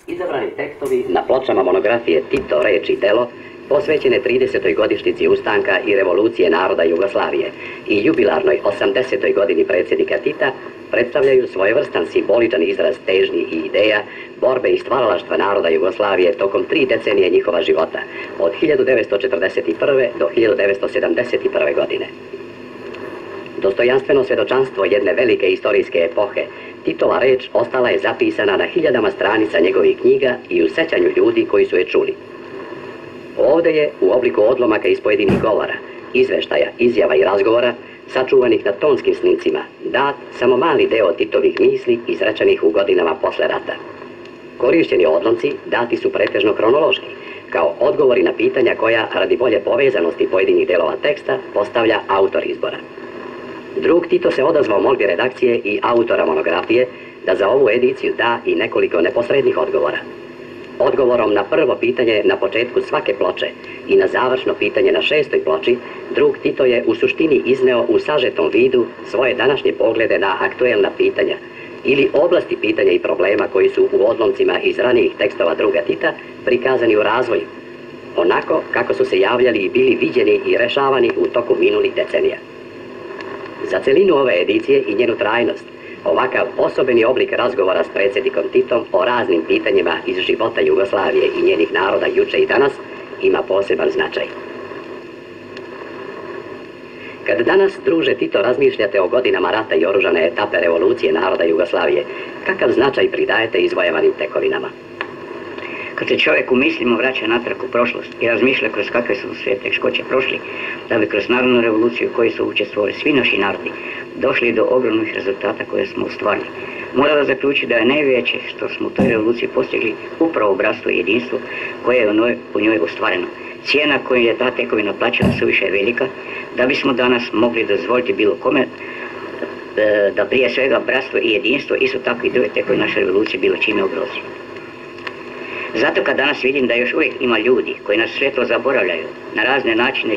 Izabrani tekstovi na pločama monografije Tito, reč i delo posvećene 30. godišnjici ustanka i revolucije naroda Jugoslavije i jubilarnoj 80. godini predsjednika Tita predstavljaju svojevrstan simboličan izraz težnji i ideja borbe i stvaralaštva naroda Jugoslavije tokom 3 decenije njihova života, od 1941. do 1971. godine. Dostojanstveno svjedočanstvo jedne velike istorijske epohe, Titova reč ostala je zapisana na hiljadama stranica njegovih knjiga i u sećanju ljudi koji su je čuli. Ovdje je, u obliku odlomaka iz pojedinih govora, izveštaja, izjava i razgovora, sačuvanih na tonskim snimcima, dat samo mali deo Titovih misli izrečenih u godinama posle rata. Korišćeni odlomci dati su pretežno hronološki, kao odgovori na pitanja koja, radi bolje povezanosti pojedinih delova teksta, postavlja autor izbora. Drug Tito se odazvao molbi redakcije i autora monografije da za ovu ediciju da i nekoliko neposrednih odgovora. Odgovorom na prvo pitanje na početku svake ploče i na završno pitanje na 6. ploči, drug Tito je u suštini izneo u sažetom vidu svoje današnje poglede na aktuelna pitanja ili oblasti pitanja i problema koji su u odlomcima iz ranijih tekstova druga Tita prikazani u razvoju, onako kako su se javljali i bili viđeni i rešavani u toku minulih decenija. Za celinu ove edicije i njenu trajnost, ovakav osobeni oblik razgovora s predsjednikom Titom o raznim pitanjima iz života Jugoslavije i njenih naroda juče i danas ima poseban značaj. Kad danas, druže Tito, razmišljate o godinama rata i oružane etape revolucije naroda Jugoslavije, kakav značaj pridajete izvojevanim tekovinama? Kad se čovjek u mislima vraća natrag u prošlost i razmišlja kroz kakve su sve teškoće prošli, da bi kroz narodnu revoluciju u kojoj su učestvovali svi naši narodi došli do ogromnih rezultata koje smo ostvarili, mora da zaključi da je najveće što smo u toj revoluciji postigli upravo bratstvo i jedinstvo koje je u njoj ostvareno. Cijena koju je ta tekovina plaćena suviše je velika, da bismo danas mogli dozvoliti bilo kome da prije svega bratstvo i jedinstvo, isto tako i druge tekovine naše revolucije bilo čime ugrozi. Zato kad danas vidim da još uvijek ima ljudi koji nas sve to zaboravljaju, na razne načine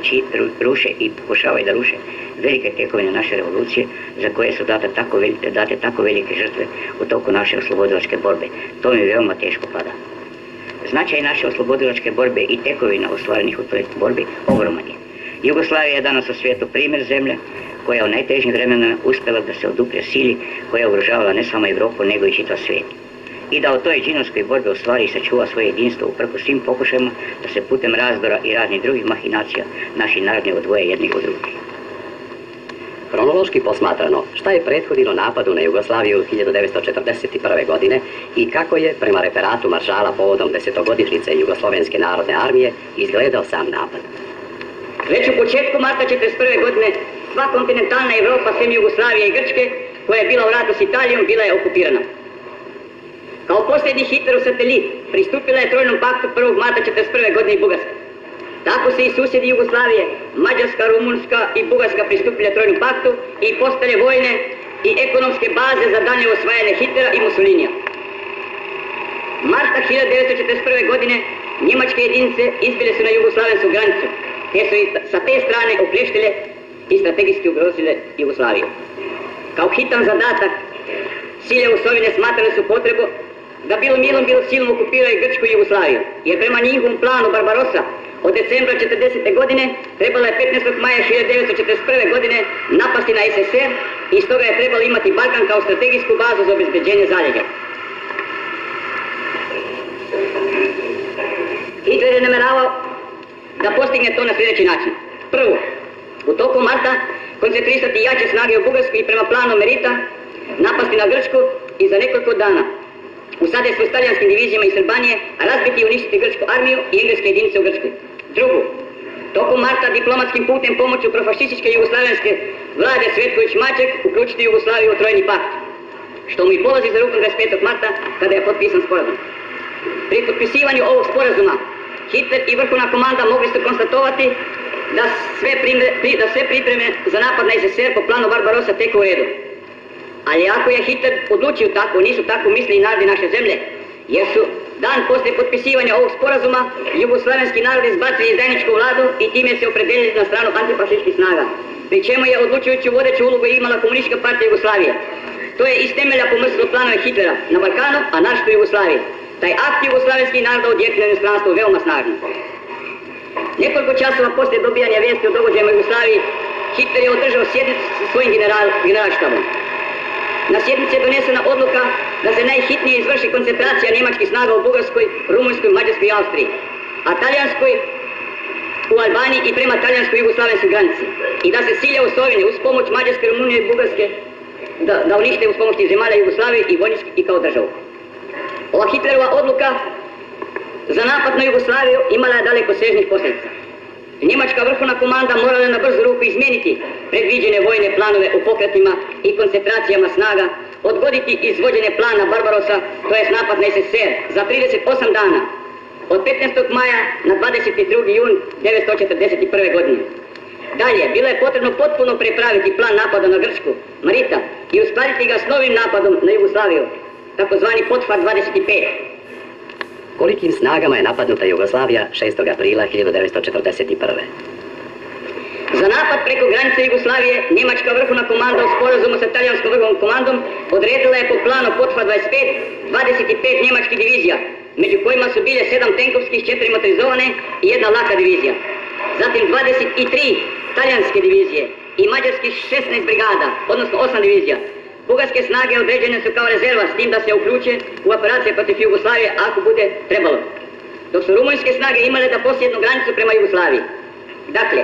ruše i pokušavaju da ruše velike tekovine naše revolucije za koje su date tako velike žrtve u toku naše oslobodilačke borbe, to mi veoma teško pada. Značaj naše oslobodilačke borbe i tekovina ostvarenih u toj borbi ogroman je. Jugoslavija je danas u svijetu primjer zemlje koja u najtežim vremenima uspjela da se odupre sili koja je ugrožavala ne samo Europu nego i čitav svijet. I da u toj džinovskoj borbi ostvari i sačuva svoje jedinstvo uprkos svim pokušajima da se putem razdora i raznih drugih mahinacija naši narodi odvoje jednih od drugih. Hronološki posmatrano, šta je prethodilo napadu na Jugoslaviju 1941. godine i kako je, prema referatu maršala povodom 10-godišnjice Jugoslovenske narodne armije, izgledao sam napad? Već u početku marta 1941. godine sva kontinentalna Evropa, sem Jugoslavije i Grčke, koja je bila u ratu s Italijom, bila je okupirana. Kao posljednji Hitlerov satelit pristupila je Trojnom paktu 1. marta 1941. godine i Bugarska. Tako se i susjedi Jugoslavije, Mađarska, Rumunjska i Bugarska pristupile Trojnom paktu i postale vojne i ekonomske baze za dalje osvajanje Hitlera i Mussolinija. Marta 1941. godine njemačke jedinice izbile su na jugoslavensku granicu, te su sa te strane oklještile i strategijski ugrozile Jugoslaviju. Kao hitan zadatak sile Osovine smatrale su potrebu da bilo milom, bilo silom okupiraju Grčku i Jugoslaviju, jer prema njihovom planu Barbarossa od decembra 1940. godine trebala je 15. maja 1941. godine napasti na SSR i stoga je trebalo imati Balkan kao strategijsku bazu za obezbeđenje zaljeđa. Hitler je nameravao da postigne to na sljedeći način. Prvo, u toku marta koncentrisati jače snage u Bugarsku i prema planu Merita napasti na Grčku i za nekoliko dana u sadejstvu s talijanskim divizijama iz Albanije razbiti i uništiti grčku armiju i engleske jedinice u Grčkoj. Drugo, tokom marta diplomatskim putem pomoću profašističke jugoslavenske vlade Cvetković-Maček uključiti Jugoslaviju u Trojni pakt, što mu i polazi za rukom 25. marta kada je potpisan sporazum. Pri potpisivanju ovog sporazuma Hitler i vrhovna komanda mogli su konstatovati da sve pripreme za napad na SSR po planu Barbarossa teku u redu. Ali ako je Hitler odlučio tako, nisu tako mislili narodi naše zemlje, jer su dan poslije potpisivanja ovog sporazuma jugoslavenski narod izbacili izdajničku vladu i time se opredelili na stranu antifašističkih snaga, pri čemu je odlučujuću vodeću ulogu imala Komunistička partija Jugoslavije. To je iz temelja pomrsilo planove Hitlera na Balkanu, a naš u Jugoslaviji. Taj akt jugoslavenskih naroda odjeknuo u inostranstvo veoma snažno. Nekoliko časova poslije dobijanja vijesti o događajima u Jugoslaviji, Hitler je održao sjednicu sa svojim generalštabom. Na sjednici je donesena odluka da se najhitnije izvrši koncentracija njemačkih snaga u Bugarskoj, Rumunjskoj, Mađarskoj i Austriji, a talijanskoj u Albaniji i prema talijanskoj jugoslavenskoj granici. I da se silje osovine uz pomoć Mađarske, Rumunije i Bugarske da unište uz pomoć tih zemalja Jugoslavije i vojnički i kao državu. Ova Hitlerova odluka za napad na Jugoslaviju imala je dalekosežnih posljedica. Njemačka vrhovna komanda morala je na brzu ruku izmijeniti predviđene vojne planove u pokretima i koncentracijama snaga, odgoditi izvođenje plana Barbarossa, to jest napad na SSSR, za 38 dana, od 15. maja na 22. jun 1941. godine. Dalje, bilo je potrebno potpuno prepraviti plan napada na Grčku, Marita, i uskladiti ga s novim napadom na Jugoslaviju, takozvani Pothvat 25. Kolikim snagama je napadnuta Jugoslavija 6. aprila 1941. Za napad preko granice Jugoslavije, njemačka vrhovna komanda u sporazumu sa talijanskom vrhovnom komandom odredila je po planu Pothvat 25 25 njemačkih divizija, među kojima su bile 7 tenkovskih, 4 motorizovane i 1 laka divizija. Zatim 23 talijanske divizije i mađarskih 16 brigada, odnosno 8 divizija. Bugarske snage određene su kao rezerva s tim da se uključe u operacije protiv Jugoslavije ako bude trebalo. Dok su rumunjske snage imale da posjednu granicu prema Jugoslaviji. Dakle,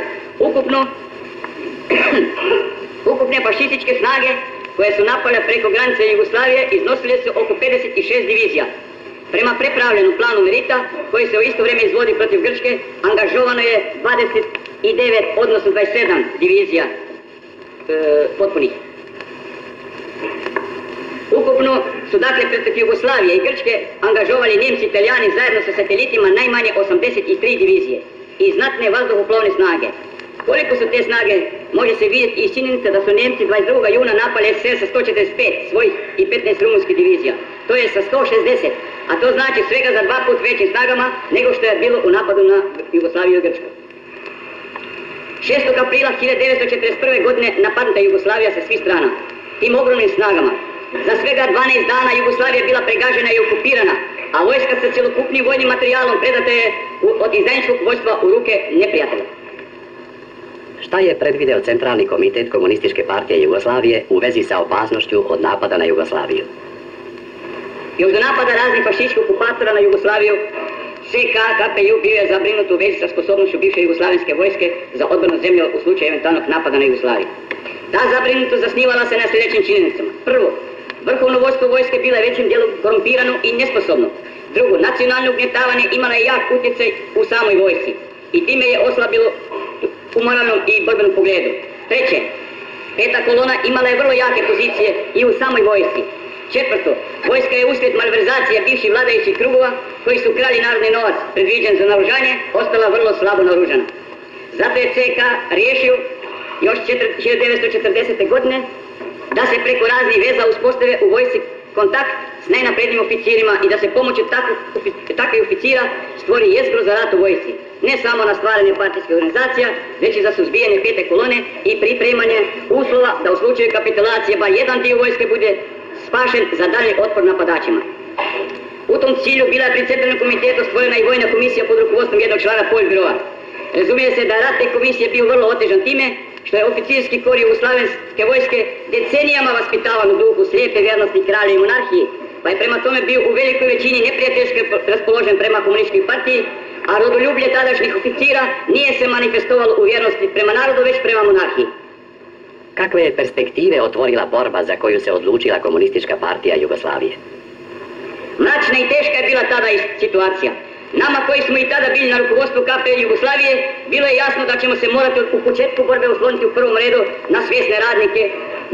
ukupne fašističke snage koje su napale preko granice Jugoslavije iznosile su oko 56 divizija. Prema prepravljenom planu Merita, koji se u isto vrijeme izvodi protiv Grčke, angažovano je 29, odnosno 27 divizija potpunih. Ukupno su dakle protiv Jugoslavije i Grčke angažovali Njemci i Italijani zajedno sa satelitima najmanje 83 divizije i znatne vazduhoplovne snage. Koliko su te snage može se vidjeti iz činjenica da su Njemci 22. juna napali SSSR sa 145 svojih i 15 rumunskih divizija, to je sa 160, a to znači svega za 2 put većim snagama nego što je bilo u napadu na Jugoslaviju i Grčku. 6. aprila 1941. godine napadnuta Jugoslavija sa svih strana. Tim ogromnim snagama. Za svega 12 dana Jugoslavija je bila pregažena i okupirana, a vojska sa cjelokupnim vojnim materijalom predata je od izdajničkog vojstva u ruke neprijatelja. Šta je predvideo Centralni komitet Komunističke partije Jugoslavije u vezi sa opasnošću od napada na Jugoslaviju? Još do napada raznih fašističkih okupatora na Jugoslaviju, CK KPJ bio je zabrinut u vezi sa sposobnošću bivše jugoslavenske vojske za odbranu zemlje u slučaju eventualnog napada na Jugoslaviju. Ta zabrinutost zasnivala se na sljedećim činjenicama. Prvo, vrhovno vodstvo vojske bilo je većim dijelom korumpirano i nesposobno. Drugo, nacionalno ugnjetavanje imalo je jak utjecaj u samoj vojsci i time je oslabilo u moralnom i borbenom pogledu. Treće, peta kolona imala je vrlo jake pozicije i u samoj vojsci. Četvrto, vojska je uslijed malverzacije bivših vladajućih krugova koji su krali narodni novac predviđen za naoružanje, ostala vrlo slabo naoružana. Zato je CK riješio još 1940. godine da se preko raznih veza uspostave u vojsci kontakt s najnaprednijim oficirima i da se pomoću takvih oficira stvori jezgro za rat u vojsci. Ne samo na stvaranje partijskih organizacija, već i za suzbijanje pete kolone i pripremanje uslova da u slučaju kapitulacije bar jedan dio vojske bude spašen za dalje otpor napadačima. U tom cilju bila je pri Centralnom komitetu stvorena i vojna komisija pod rukovodstvom jednog člana Politbirova. Razumije se da rad te komisije bio vrlo otežan time što je oficirski kor jugoslavenske vojske decenijama vaspitavan u duhu slijepe vjernosti kralju i monarhiji, pa je prema tome bio u velikoj većini neprijateljski raspoložen prema komunističkoj partiji, a rodoljublje tadašnjih oficira nije se manifestovalo u vjernosti prema narodu, već prema monarhiji. Kakve je perspektive otvorila borba za koju se odlučila Komunistička partija Jugoslavije? Mračna i teška je bila tada situacija. Nama koji smo i tada bili na rukovodstvu KP Jugoslavije, bilo je jasno da ćemo se morati u početku borbe osloniti u prvom redu na svjesne radnike,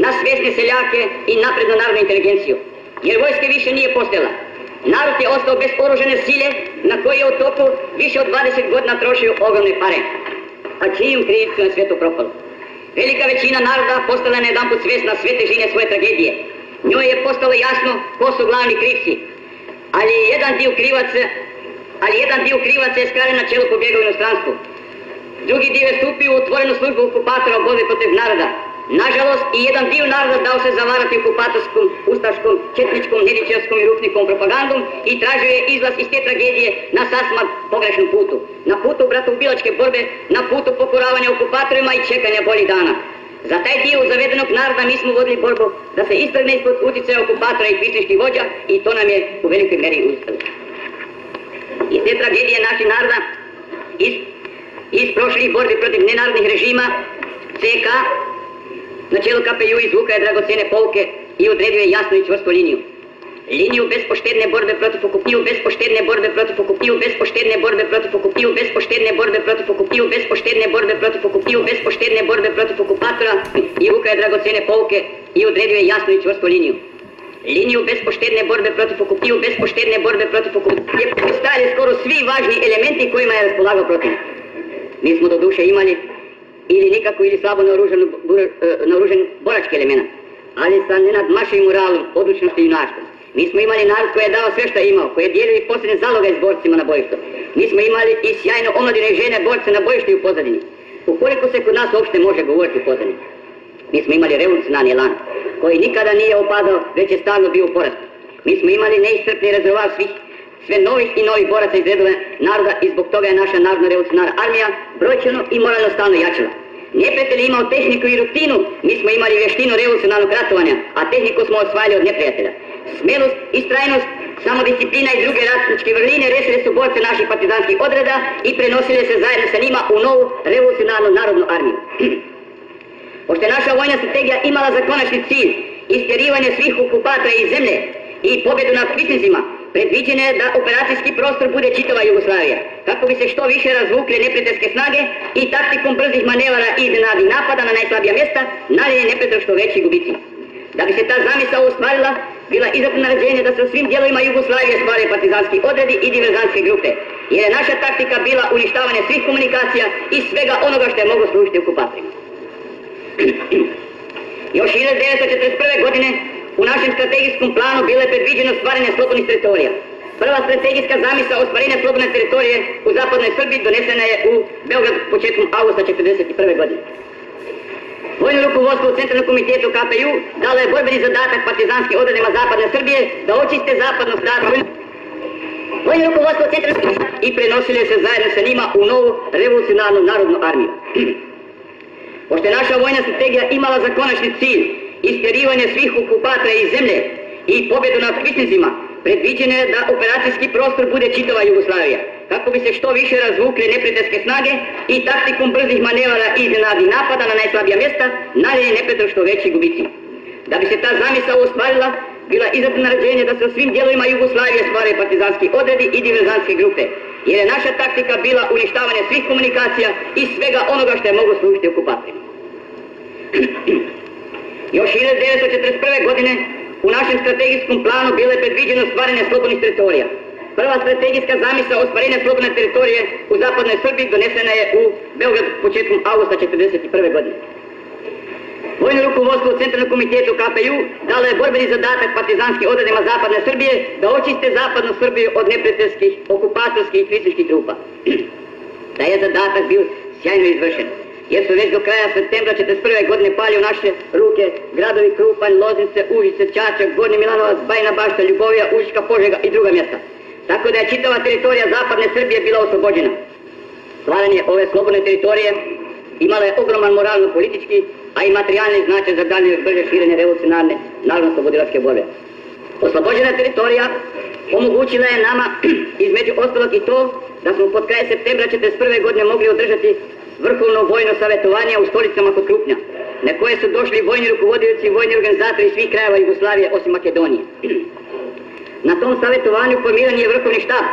na svjesne seljake i naprednu narodnu inteligenciju. Jer vojske više nije postojala. Narod je ostao bez oružane sile na koje je u toku više od 20 godina trošio ogromne pare. A čijim krivcu na svijetu propalo? Velika većina naroda postala je najedanput svjesna sve težine svoje tragedije. Njoj je postalo jasno ko su glavni krivci, ali jedan dio krivaca je skaren na čelu pobjegao u inostranstvu. Drugi dio je stupio u otvorenu službu okupatora u borbi protiv naroda. Nažalost, i jedan dio naroda dao se zavarati okupatorskom, ustaškom, četničkom, nedičarskom i rupnikom propagandom i tražio je izlaz iz te tragedije na sasma pogrešnom putu. Na putu bratoubilačke borbe, na putu pokoravanja okupatorima i čekanja boljih dana. Za taj dio zavedenog naroda mi smo vodili borbu da se istrgne ispod utjecaja okupatora i kvislinških vođa i to nam je u velikoj meri uspjelo. Iz te tragedije naših naroda, iz prošlih borbi protiv nenarodnih režima, CK na čelu KPU izvukao je dragocjene pouke i odredio je jasnu i čvrstu liniju. Liniju bespoštedne borbe protiv okupniju, bespoštedne borbe protiv okupniju, bespoštedne borbe protiv okupniju, bespoštedne borbe protiv okupniju, bespoštedne borbe protiv okupniju, bespoštedne borbe protiv okupatora i vukao je dragocjene pouke i odredio je jasnu i čvrstu liniju. Liniju bespoštedne borbe protiv okupniju, bespoštedne borbe protiv okupniju je postavili skoro svi važni elementi kojima je raspolagao protiv. Mi smo do duše imali ili nikako ili slabo naoružen borački element, ali sa nenadmašivim moralom, odlučnosti i junaštvom. Mi smo imali narod koji je dao sve što je imao, koji je dijelio i posljednje zaloga s borcima na bojištu. Mi smo imali i sjajno omladine žene borce na bojištu i u pozadini. Ukoliko se kod nas uopšte može govoriti u pozadini. Mi smo imali revolucionarni elan, koji nikada nije opadao, već je stalno bio u porastu. Mi smo imali neiscrpni rezervoar sve novih i novih boraca iz redova naroda i zbog toga je naša narodna revolucionarna armija brojčano i moralno stalno jačala. Neprijatelj je imao tehniku i rutinu, mi smo imali vještinu revolucionarnog ratovanja, a tehniku smo osvajali od neprijatelja. Smelost, istrajnost, samodisciplina i druge ratničke vrline rešile su borce naših partizanskih odreda i prenosile se zajedno sa njima u novu revolucionarnu narodnu armiju. Pošto je naša vojna strategija imala za konačni cilj istjerivanje svih okupatora iz zemlje i pobjedu nad kvislinzima, predviđeno je da operacijski prostor bude čitava Jugoslavija, kako bi se što više razvukle neprijateljske snage i taktikom brzih manevara i iznenadnih napada na najslabija mjesta nanijeli neprijatelju što veći gubici. Da bi se ta zamisao ostvarila, bila izravno naređenje da se u svim dijelovima Jugoslavije stvore partizanski odredi i diverzantske grupe, jer je naša taktika bila uništavanje svih komunikacija i svega onoga što je moglo služiti okupatorima. Još 1941. godine u našem strategijskom planu bilo je predviđeno stvaranje slobodnih teritorija. Prva strategijska zamisla o stvarenju slobodne teritorije u zapadnoj Srbiji donesena je u Beogradu početkom avgusta 1941. godine. Vojno rukovodstvo u Centralnom komitetu KPU dalo je borbeni zadatak partizanskim odredima zapadne Srbije da očiste zapadnu stranu vojno rukovodstvo u Centralnom komitetu i prenosile se zajedno sa njima u novu revolucionarnu narodnu armiju. Pošto je naša vojna strategija imala za konačni cilj istjerivanje svih okupatora iz zemlje i pobjedu nad kvislinzima, predviđeno je da operacijski prostor bude čitava Jugoslavija, kako bi se što više razvukle neprijateljske snage i taktikom brzih manevara i iznenadnih napada na najslabija mjesta nanijeli neprijatelju što veći gubici. Da bi se ta zamisao ostvarila, bila izravno naređenje da se u svim dijelovima Jugoslavije stvore partizanski odredi i diverzantske grupe, jer je naša taktika bila uništavanje svih komunikacija i svega onoga što je moglo služiti okupatorima. Još 1941. godine u našem strategijskom planu bilo je predviđeno stvaranje slobodnih teritorija. Prva strategijska zamisla o stvarenju slobodne teritorije u zapadnoj Srbiji donesena je u Beogradu početkom avgusta 1941. godine. Vojno rukovodstvo u Centralnom komitetu KPU dalo je borbeni zadatak partizanskim odredima zapadne Srbije da očiste zapadnu Srbiju od neprijateljskih, okupatorskih i kvislinških trupa. Taj je zadatak bio sjajno izvršen, jer su već do kraja septembra 1941. godine pali u naše ruke gradovi Krupanj, Loznice, Užice, Čačak, Gornji Milanovac, Bajina Bašta, Ljubovija, Užička, Požega i druga mjesta. Tako da je čitava teritorija zapadne Srbije bila oslobođena. Stvaranje ove slobodne teritorije imala je ogroman moralno-politički, a i materijalni značaj za daljnje brže širenje revolucionarne narodno-slobodilačke borbe. Oslobođena teritorija omogućila je nama između ostalog i to da smo pod kraj septembra 1941. godine mogli održati vrhovno vojno savjetovanje u stolicama kod Krupnja, na koje su došli vojni rukovodioci i vojni organizatori svih krajeva Jugoslavije osim Makedonije. Na tom savjetovanju formiran je vrhovni štab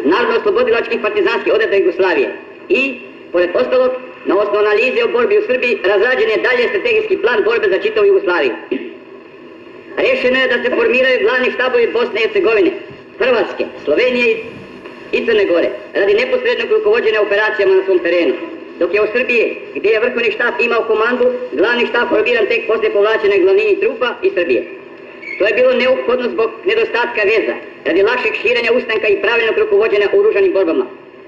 narodno-oslobodilačkih partizanskih odreda Jugoslavije i, pored ostalog, na osnovu analize o borbi u Srbiji razrađen je dalje strategijski plan borbe za čitavu Jugoslaviju. Rešeno je da se formiraju glavni štabovi Bosne i Hercegovine, Hrvatske, Slovenije i Crne Gore, radi neposrednog rukovođenja operacijama na svom terenu. Dok je u Srbiji, gdje je vrhovni štab imao komandu, glavni štab formiran tek poslije povlačenja glavnini trupa iz Srbije. To je bilo neophodno zbog nedostatka veza, radi lakšeg širenja ustanka i pravilnog rukovođenja oružanim borbama.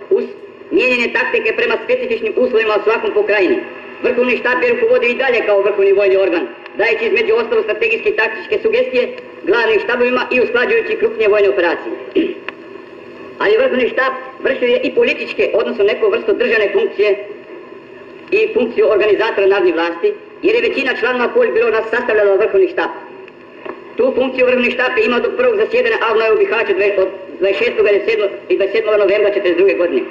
Uz mijenjanje taktike prema specifičnim uslovima u svakom pokrajini, Vrhovni štab je rukovodio i dalje kao vrhovni vojni organ, dajući između ostalo strategijske i taktičke sugestije glavnim štabovima i usklađujući krupnije vojne operacije. Ali vrhovni štab vršio je i političke, odnosno neku vrstu državne funkcije i funkciju organizatora narodnih vlasti, jer je većina članova politbirova sastavljala vrhovni štab. Tu funkciju vrhovni štab je imao do prvog zasjedanja AVNOJ u Bihaću od 26. i 27. novembra 1942. godine.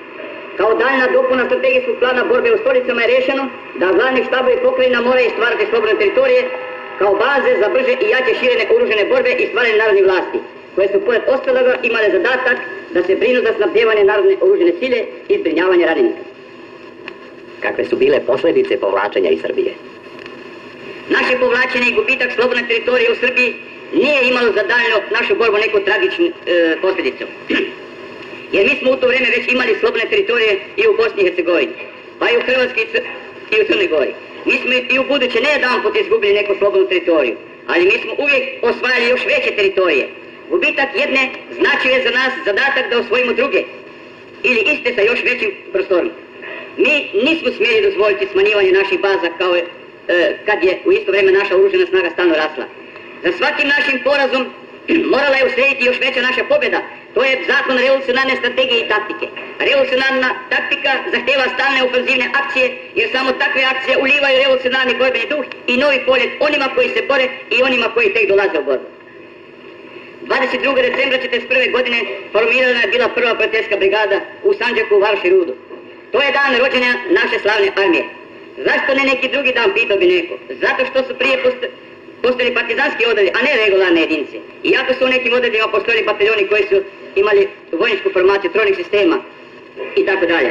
Kao daljna dopuna strategijskog plana borbe u stolicama je rešeno da glavni štabovi pokrajina moraju stvarati slobodne teritorije kao baze za brže i jače širenje oružane borbe i stvaranje narodnih vlasti, koje su pored ostaloga imale zadatak da se brinu za snabdjevanje narodne oružane sile i zbrinjavanje ranjenika. Kakve su bile posljedice povlačenja iz Srbije? Naše povlačenje i gubitak slobodne teritorije u Srbiji nije imalo za daljno našu borbu neku tragičnu posljedicu. Jer mi smo u to vrijeme već imali slobodne teritorije i u Bosni i Hercegovini, pa i u Hrvatskoj i u Crnoj Gori. Mi smo i u buduće ne jedan put izgubili neku slobodnu teritoriju, ali mi smo uvijek osvajali još veće teritorije. Gubitak jedne značio je za nas zadatak da osvojimo druge, ili iste sa još većim prostorom. Mi nismo smjeli dozvoliti smanjivanje naših baza kao kad je u isto vrijeme naša oružana snaga stalno rasla. Za svakim našim porazom morala je uslijediti još veća naša pobjeda. To je zakon revolucionarne strategije i taktike. Revolucionarna taktika zahtjeva stalne ofenzivne akcije, jer samo takve akcije ulivaju revolucionarni borbeni duh i novi poljet onima koji se bore i onima koji tek dolaze u borbu. 22. decembra 1941. godine formirana je bila prva prijateljska brigada u Sandžaku, Varši, Rudu. To je dan rođenja naše slavne armije. Zašto ne neki drugi dan, pitao bi neko? Zato što su prije postojali partizanski odredi, a ne regularne jedinice. Iako su u nekim odredima postojali bataljoni koji su imali vojničku formaciju trojnih sistema i tako dalje.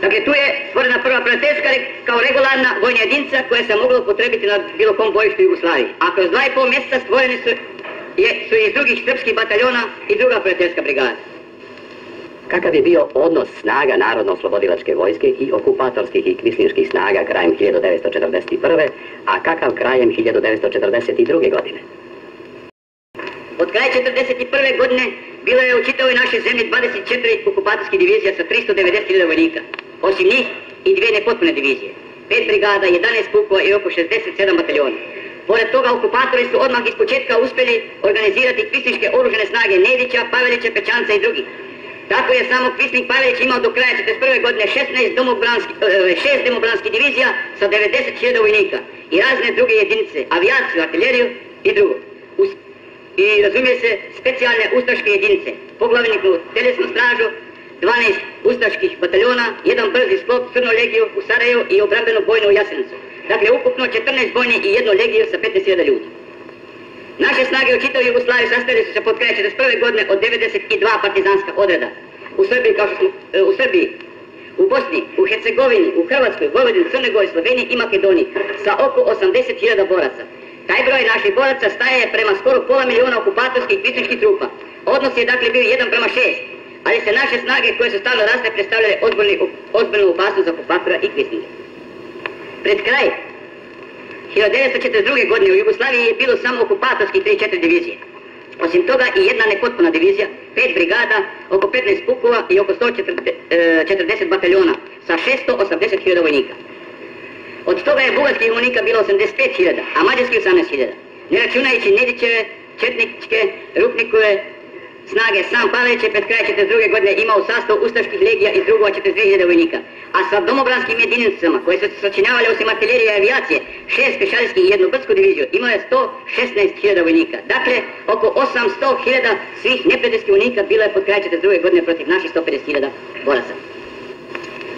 Dakle, tu je stvorena prva prijateljska kao regularna vojna jedinica koja se mogla upotrebiti na bilo kom bojištu Jugoslaviji. A kroz 2,5 mjeseca stvoreni su iz drugih srpskih bataljona i druga prijateljska brigada. Kakav je bio odnos snaga Narodno-oslobodilačke vojske i okupatorskih i kvislinških snaga krajem 1941. a kakav krajem 1942. godine? Od kraja 1941. godine bilo je u čitavoj našoj zemlji 24 okupatorskih divizija sa 390.000 vojnika. Osim njih i 2 nepotpune divizije, 5 brigada, 11 pukova i oko 67 bataljona. Pored toga okupatori su odmah iz početka uspjeli organizirati kvislinške oružane snage Nedića, Pavelića, Pečanca i drugih. Tako je samo Kvisling Pavelić imao do kraja 1941. godine 6 domobranskih divizija sa 90.000 vojnika i razne druge jedinice, avijaciju, artiljeriju i drugo. I razumije se specijalne ustaške jedinice, poglavniku telesnu stražu, 12 ustaških bataljona, jedan brzi sklop, Crnu legiju u Sarajevu i obrambenu bojnu u Jasenovcu. Dakle, ukupno 14 bojni i jednu legiju sa 15.000 ljudi. Naše snage u čitavoj Jugoslaviji sastavili su se pod kraj 1941. godine od 92 partizanska odreda. U Srbiji, u Bosni, u Hercegovini, u Hrvatskoj, Vojvodini, Crnoj Gori, Sloveniji i Makedoniji sa oko 80.000 boraca. Taj broj naših boraca staje prema skoro pola milijuna okupatorskih i kvislinških trupa. Odnos je dakle bio 1:6, ali se naše snage koje su stalno rasle predstavljale ozbiljnu opasnost za okupatora i kvislinga. Pred kraj 1942. godine u Jugoslaviji je bilo samo okupatorskih 3-4 divizije. Osim toga i jedna nepotpuna divizija, 5 brigada, oko 15 pukova i oko 140 bataljona sa 680.000 vojnika. Od toga je bugarskih vojnika bilo 85.000, a mađarskih 18.000. Ne računajući Nedićeve, Četničke, Rupnikove snage, sam Pavelić je pred kraj 1942. godine imao sastav ustaških legija iz drugova 42.000 vojnika. A sa domobranskim jedinicama koje su sačinjavali osim artiljerije i avijacije, 6 pešadijskih i jednu brdsku diviziju, imao je 116.000 vojnika. Dakle, oko 800.000 svih neprijateljskih vojnika bilo je pod kraj 1942. godine protiv naših 150.000 boraca.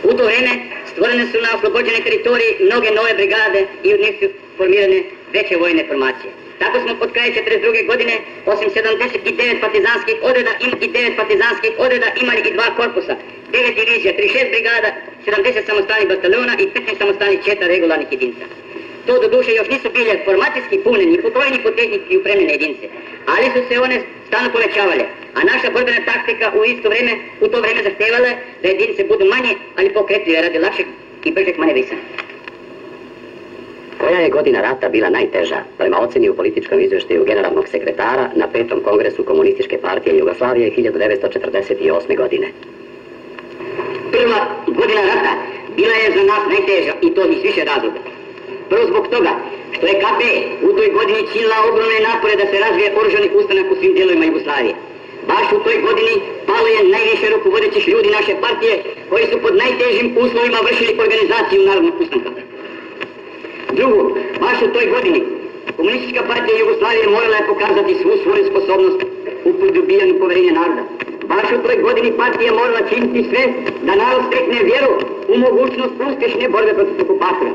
U to vrijeme stvorene su na oslobođenoj teritoriji mnoge nove brigade i od njih su formirane veće vojne formacije. Tako smo pod kraj 1942. godine, osim 79 partizanskih odreda imali i 2 korpusa, 9 divizija, 36 brigada, 70 samostalnih bataljona i 15 samostalnih četa regularnih jedinica. To do duše još nisu bile formacijski pune, ni po broju, ni po tehniki i upremljene jedinice, ali su se one stalno povećavale, a naša borbena taktika u to vrijeme zahtevala da jedinice budu manje, ali pokretljive radi lakšeg i bržeg manevrisanja. Koja je godina rata bila najteža, prema ocjeni u političkom izvještaju generalnog sekretara na 5. kongresu Komunističke partije Jugoslavije 1948. godine? Prva godina rata bila je za nas najteža i to iz više razloga. Prvo zbog toga što je KP u toj godini činila ogromne napore da se razvije oružani ustanak u svim dijelovima Jugoslavije. Baš u toj godini palo je najviše rukovodećih ljudi naše partije koji su pod najtežim uslovima vršili organizaciju narodnog ustanka. Drugo, baš u toj godini Komunistička partija Jugoslavije morala je pokazati svu svoju sposobnost u produbijanju poverenja naroda. Baš u toj godini partija morala činiti sve da narod stekne vjeru u mogućnost uspješne borbe protiv okupatora.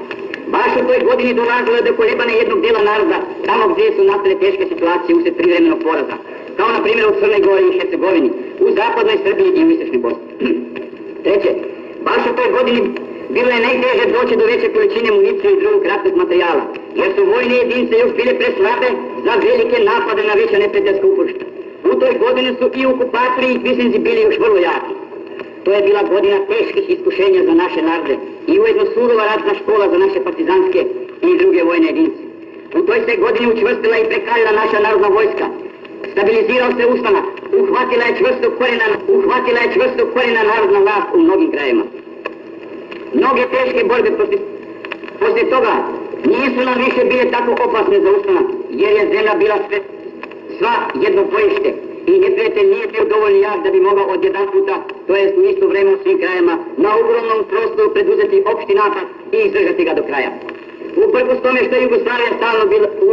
Baš u toj godini dolazilo je do kolebanja jednog dijela naroda, tamo gdje su nastale teške situacije usred privremenog poraza, kao na primjer u Crnoj Gori i Hercegovini, u zapadnoj Srbiji i u istočnoj Bosni. Treće, baš u toj godini bilo je najteže doći do veće količine municije i drugog ratnog materijala, jer su vojne jedinice još bile preslabe za velike napade na veća neprijateljska uporišta. U toj godini su i okupatori i kvislinci bili još vrlo jaki. To je bila godina teških iskušenja za naše narode i ujedno surova ratna škola za naše partizanske i druge vojne jedinice. U toj se godini učvrstila i prekalila naša narodna vojska. Stabilizirao se ustanak, uhvatila je čvrsto korijena narodna vlast u mnogim krajevima. Mnoge teške borbe poslije toga nisu nam više bile tako opasne za ustanak, jer je zemlja bila sva jedno bojište i neprijatelj nije bio dovoljno jak da bi mogao odjedan puta, to jest u isto vrijeme u svim krajevima, na ogromnom prostoru preduzeti opšti napad i izdržati ga do kraja. Uprkos tome što je u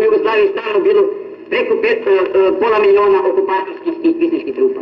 Jugoslaviji stalno bilo preko pola miliona okupatorskih i kvislinških trupa.